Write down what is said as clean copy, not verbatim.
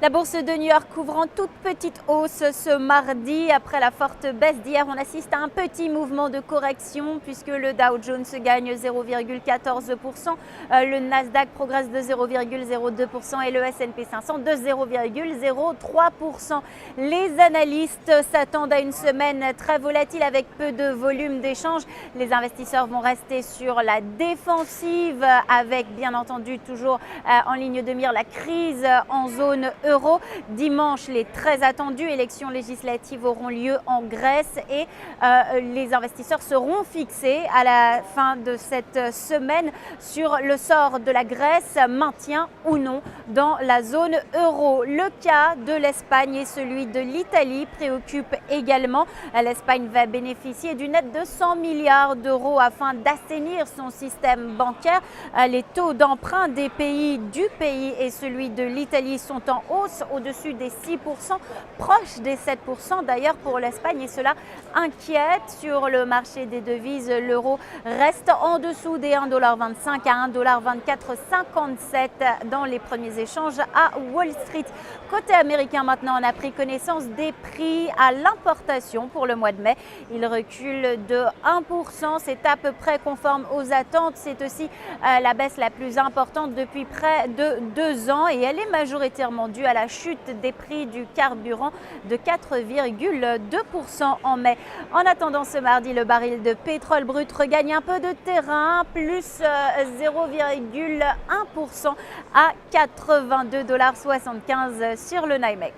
La bourse de New York couvre en toute petite hausse ce mardi. Après la forte baisse d'hier, on assiste à un petit mouvement de correction puisque le Dow Jones gagne 0,14%, le Nasdaq progresse de 0,02% et le S&P 500 de 0,03%. Les analystes s'attendent à une semaine très volatile avec peu de volume d'échanges. Les investisseurs vont rester sur la défensive avec bien entendu toujours en ligne de mire la crise en zone euro. Dimanche, les très attendues élections législatives auront lieu en Grèce et les investisseurs seront fixés à la fin de cette semaine sur le sort de la Grèce, maintien ou non dans la zone euro. Le cas de l'Espagne et celui de l'Italie préoccupent également. L'Espagne va bénéficier d'une aide de 100 milliards d'euros afin d'assainir son système bancaire. Les taux d'emprunt des pays et celui de l'Italie sont en hausse au-dessus des 6%, proche des 7% d'ailleurs pour l'Espagne, et cela inquiète. Sur le marché des devises, l'euro reste en dessous des 1,25 $ à 1,2457 $ dans les premiers échanges à Wall Street. Côté américain maintenant, on a pris connaissance des prix à l'importation pour le mois de mai. Il recule de 1%, c'est à peu près conforme aux attentes. C'est aussi la baisse la plus importante depuis près de 2 ans et elle est majoritairement due à la chute des prix du carburant de 4,2% en mai. En attendant ce mardi, le baril de pétrole brut regagne un peu de terrain, plus 0,1% à 82,75 $ sur le NYMEX.